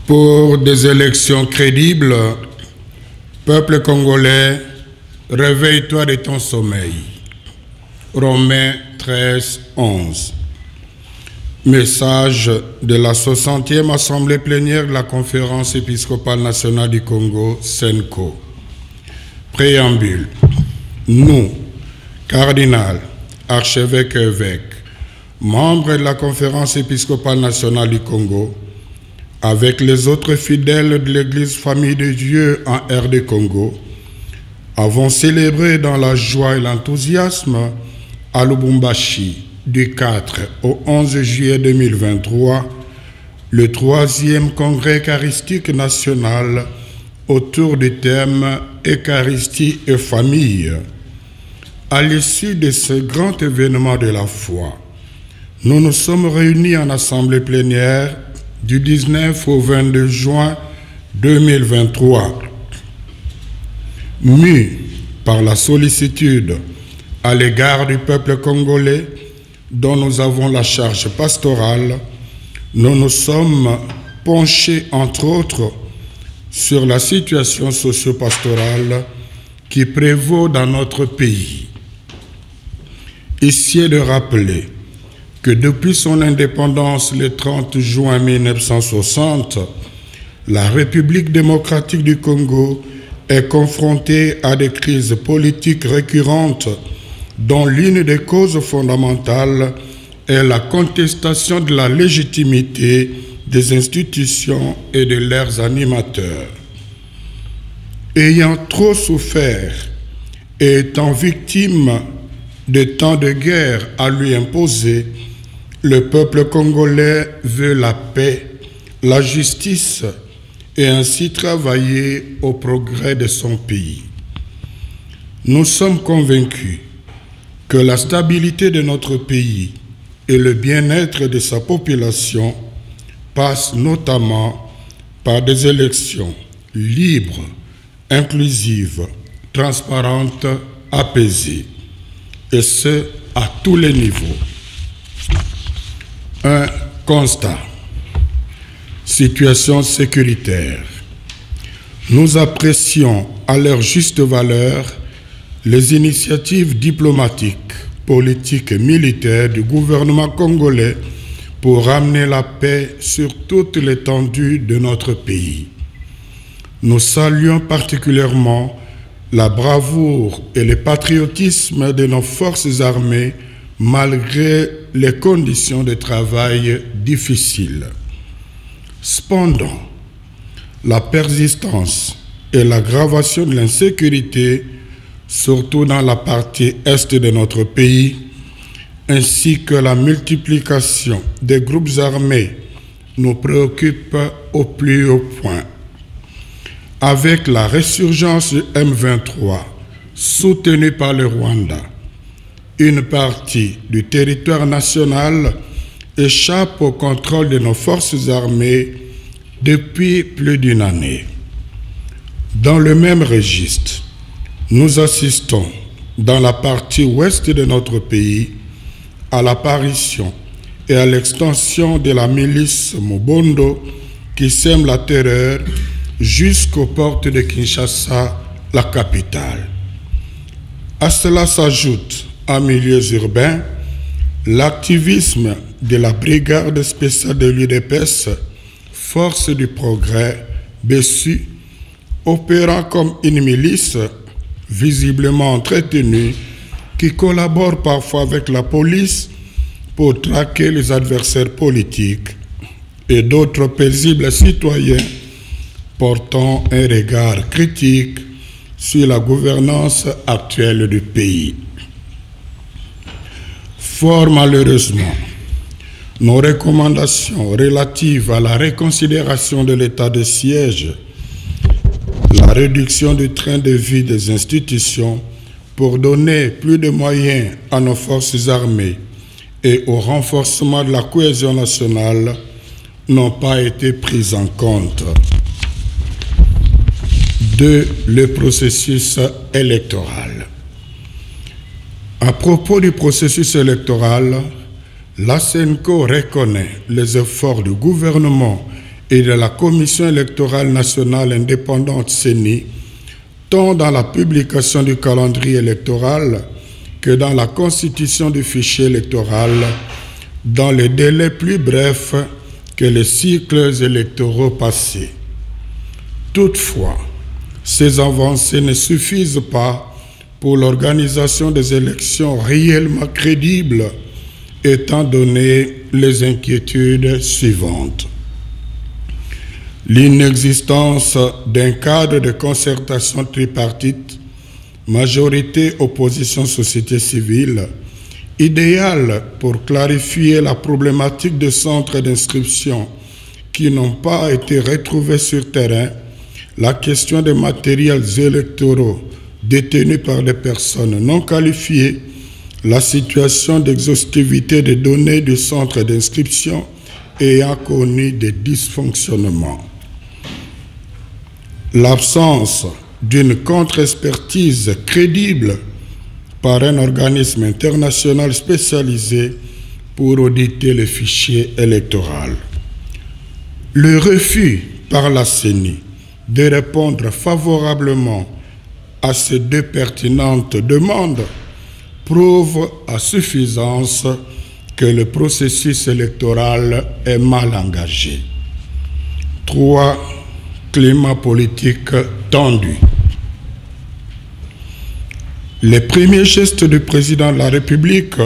Pour des élections crédibles, peuple congolais, réveille-toi de ton sommeil. Romains 13, 11. Message de la 60e Assemblée plénière de la Conférence épiscopale nationale du Congo, SENCO. Préambule. Nous, cardinal, archevêque et évêque, membres de la Conférence épiscopale nationale du Congo, avec les autres fidèles de l'Église Famille de Dieu en RD Congo, avons célébré dans la joie et l'enthousiasme à Lubumbashi, du 4 au 11 juillet 2023, le 3e congrès eucharistique national autour du thème Eucharistie et famille. À l'issue de ce grand événement de la foi, nous nous sommes réunis en assemblée plénière du 19 au 22 juin 2023. Mus par la sollicitude à l'égard du peuple congolais dont nous avons la charge pastorale, nous nous sommes penchés, entre autres, sur la situation socio-pastorale qui prévaut dans notre pays. Ici est de rappeler que depuis son indépendance le 30 juin 1960, la République démocratique du Congo est confrontée à des crises politiques récurrentes dont l'une des causes fondamentales est la contestation de la légitimité des institutions et de leurs animateurs. Ayant trop souffert et étant victime de tant de guerres à lui imposer, le peuple congolais veut la paix, la justice et ainsi travailler au progrès de son pays. Nous sommes convaincus que la stabilité de notre pays et le bien-être de sa population passent notamment par des élections libres, inclusives, transparentes, apaisées, et ce, à tous les niveaux. Un constat. Situation sécuritaire. Nous apprécions à leur juste valeur les initiatives diplomatiques, politiques et militaires du gouvernement congolais pour ramener la paix sur toute l'étendue de notre pays. Nous saluons particulièrement la bravoure et le patriotisme de nos forces armées malgré les conditions de travail difficiles. Cependant, la persistance et l'aggravation de l'insécurité, surtout dans la partie est de notre pays, ainsi que la multiplication des groupes armés nous préoccupent au plus haut point. Avec la résurgence du M23, soutenue par le Rwanda, une partie du territoire national échappe au contrôle de nos forces armées depuis plus d'une année. Dans le même registre, nous assistons, dans la partie ouest de notre pays, à l'apparition et à l'extension de la milice Mobondo qui sème la terreur jusqu'aux portes de Kinshasa, la capitale. À cela s'ajoute, en milieux urbains, l'activisme de la brigade spéciale de l'UDPS, Force du Progrès, BESU, opérant comme une milice visiblement entretenue qui collabore parfois avec la police pour traquer les adversaires politiques et d'autres paisibles citoyens portant un regard critique sur la gouvernance actuelle du pays. Fort malheureusement, nos recommandations relatives à la reconsidération de l'état de siège, la réduction du train de vie des institutions pour donner plus de moyens à nos forces armées et au renforcement de la cohésion nationale n'ont pas été prises en compte. 2. Le processus électoral. À propos du processus électoral, la SENCO reconnaît les efforts du gouvernement et de la Commission électorale nationale indépendante CENI, tant dans la publication du calendrier électoral que dans la constitution du fichier électoral, dans les délais plus brefs que les cycles électoraux passés. Toutefois, ces avancées ne suffisent pas pour l'organisation des élections réellement crédibles, étant donné les inquiétudes suivantes. L'inexistence d'un cadre de concertation tripartite, majorité, opposition, société civile, idéal pour clarifier la problématique de centres d'inscription qui n'ont pas été retrouvés sur terrain, la question des matériels électoraux détenus par des personnes non qualifiées, la situation d'exhaustivité des données du centre d'inscription ayant connu des dysfonctionnements. L'absence d'une contre-expertise crédible par un organisme international spécialisé pour auditer le fichier électoral. Le refus par la CENI de répondre favorablement à ces deux pertinentes demandes prouve à suffisance que le processus électoral est mal engagé. 3. Climat politique tendu. Les premiers gestes du président de la République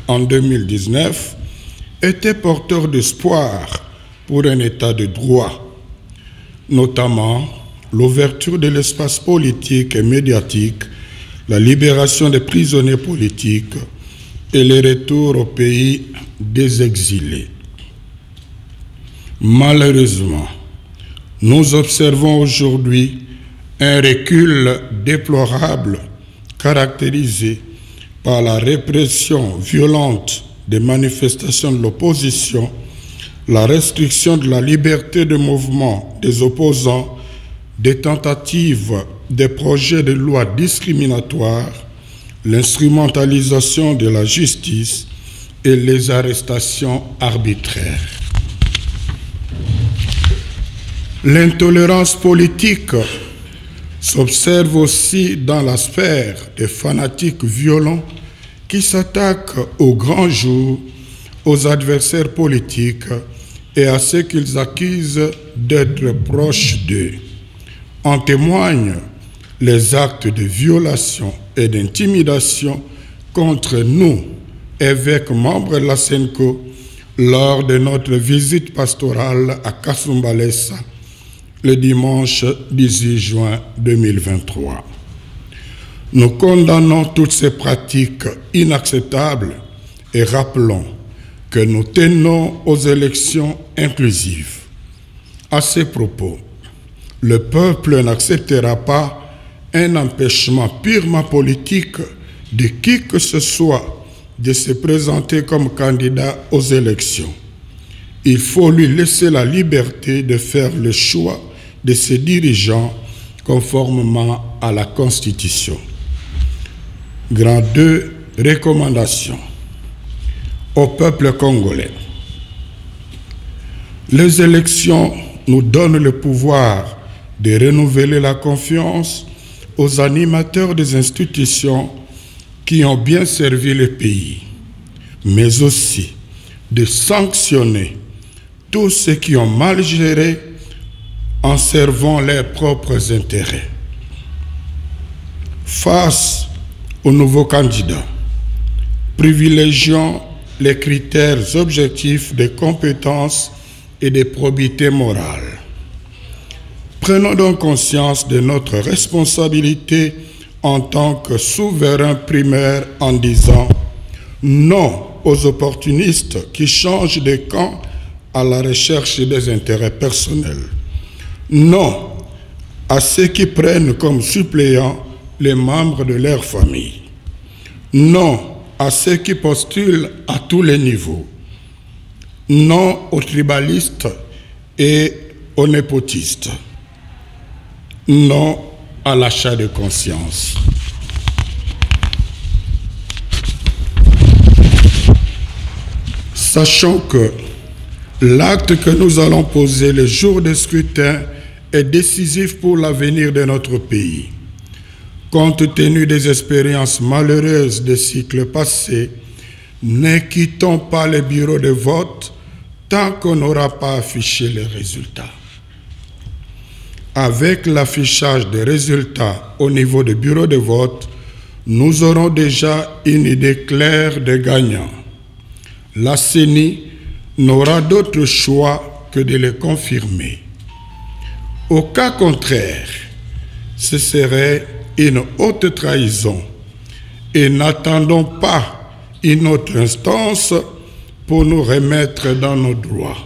en 2019 étaient porteurs d'espoir pour un état de droit, notamment l'ouverture de l'espace politique et médiatique, la libération des prisonniers politiques et le retour au pays des exilés. Malheureusement, nous observons aujourd'hui un recul déplorable caractérisé par la répression violente des manifestations de l'opposition, la restriction de la liberté de mouvement des opposants, des tentatives de projets de loi discriminatoires, l'instrumentalisation de la justice et les arrestations arbitraires. L'intolérance politique s'observe aussi dans la sphère des fanatiques violents qui s'attaquent au grand jour, aux adversaires politiques et à ceux qu'ils accusent d'être proches d'eux. En témoignent les actes de violation et d'intimidation contre nous, évêques membres de la SENCO, lors de notre visite pastorale à Kasumbalesa, le dimanche 18 juin 2023. Nous condamnons toutes ces pratiques inacceptables et rappelons que nous tenons aux élections inclusives. À ces propos, le peuple n'acceptera pas un empêchement purement politique de qui que ce soit de se présenter comme candidat aux élections. Il faut lui laisser la liberté de faire le choix de ses dirigeants conformément à la Constitution. Grand 2, recommandations au peuple congolais. Les élections nous donnent le pouvoir de renouveler la confiance aux animateurs des institutions qui ont bien servi le pays, mais aussi de sanctionner tous ceux qui ont mal géré en servant leurs propres intérêts. Face aux nouveaux candidats, privilégions les critères objectifs de compétences et de probité morale. Prenons donc conscience de notre responsabilité en tant que souverain primaire en disant non aux opportunistes qui changent de camp à la recherche des intérêts personnels. Non à ceux qui prennent comme suppléants les membres de leur famille. Non à ceux qui postulent à tous les niveaux. Non aux tribalistes et aux népotistes. Non à l'achat de conscience. Sachant que L'acte que nous allons poser le jour du scrutin est décisif pour l'avenir de notre pays. Compte tenu des expériences malheureuses des cycles passés, ne quittons pas les bureaux de vote tant qu'on n'aura pas affiché les résultats. Avec l'affichage des résultats au niveau des bureaux de vote, nous aurons déjà une idée claire des gagnants. La CENI n'aura d'autre choix que de les confirmer. Au cas contraire, ce serait une haute trahison et n'attendons pas une autre instance pour nous remettre dans nos droits.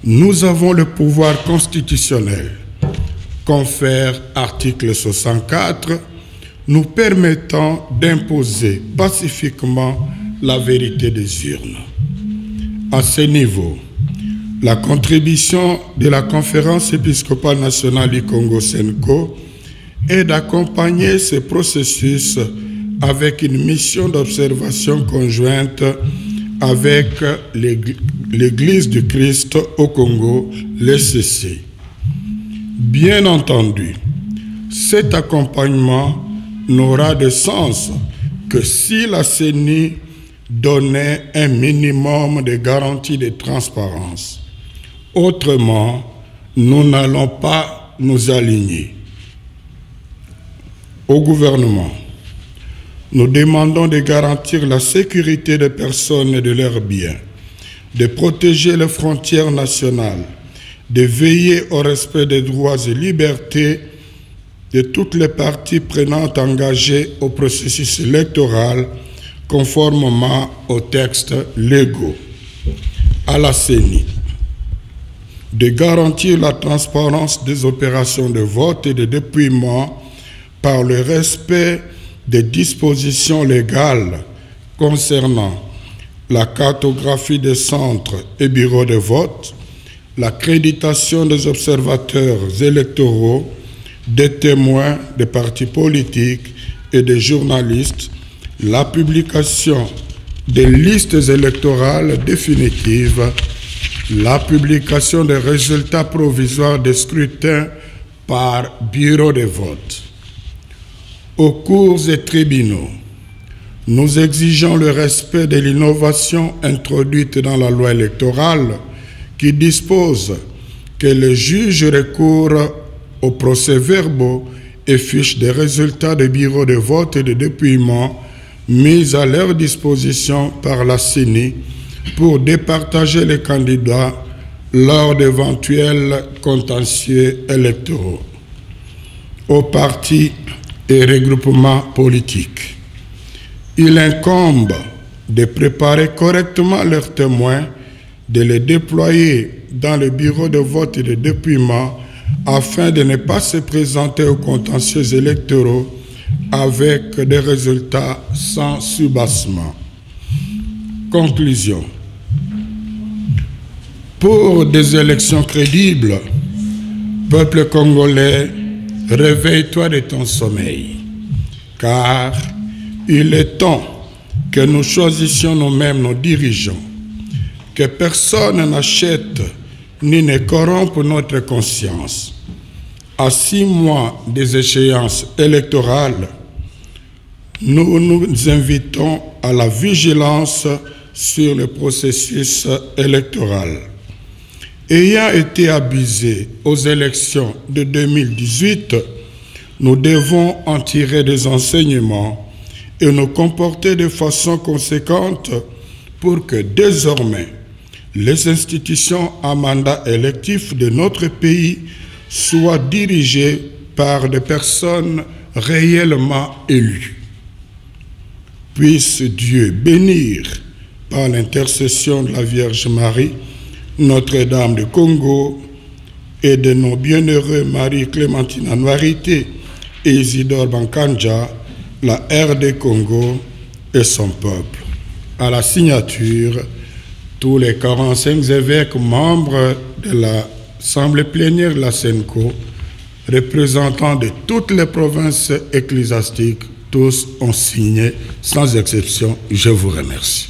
Nous avons le pouvoir constitutionnel, confère article 64, nous permettant d'imposer pacifiquement la vérité des urnes. À ce niveau, la contribution de la Conférence épiscopale nationale du Congo SENCO est d'accompagner ce processus avec une mission d'observation conjointe avec l'Église du Christ au Congo, l'ECC. Bien entendu, cet accompagnement n'aura de sens que si la CENI donnait un minimum de garantie de transparence. Autrement, nous n'allons pas nous aligner. Au gouvernement, nous demandons de garantir la sécurité des personnes et de leurs biens, de protéger les frontières nationales, de veiller au respect des droits et libertés de toutes les parties prenantes engagées au processus électoral conformément aux textes légaux. À la CENI, de garantir la transparence des opérations de vote et de dépouillement par le respect des dispositions légales concernant la cartographie des centres et bureaux de vote, l'accréditation des observateurs électoraux, des témoins des partis politiques et des journalistes, la publication des listes électorales définitives, la publication des résultats provisoires des scrutins par bureau de vote. Aux cours et tribunaux, nous exigeons le respect de l'innovation introduite dans la loi électorale qui dispose que les juges recourent aux procès-verbaux et fiches des résultats des bureaux de vote et de dépouillement mis à leur disposition par la CENI pour départager les candidats lors d'éventuels contentieux électoraux. Aux partis et regroupements politiques, il incombe de préparer correctement leurs témoins, de les déployer dans le bureau de vote et de dépouillement afin de ne pas se présenter aux contentieux électoraux avec des résultats sans soubassement. Conclusion. Pour des élections crédibles, peuple congolais, réveille-toi de ton sommeil, car il est temps que nous choisissions nous-mêmes nos dirigeants, que personne n'achète ni ne corrompe notre conscience. À 6 mois des échéances électorales, nous nous invitons à la vigilance sur le processus électoral. Ayant été abusés aux élections de 2018, nous devons en tirer des enseignements et nous comporter de façon conséquente pour que désormais les institutions à mandat électif de notre pays soient dirigées par des personnes réellement élues. Puisse Dieu bénir par l'intercession de la Vierge Marie, Notre-Dame du Congo et de nos bienheureux Marie-Clémentine Anouarité et Isidore Bankanja, la RD Congo et son peuple. À la signature, tous les 45 évêques membres de l'Assemblée plénière de la SENCO, représentants de toutes les provinces ecclésiastiques, tous ont signé sans exception. Je vous remercie.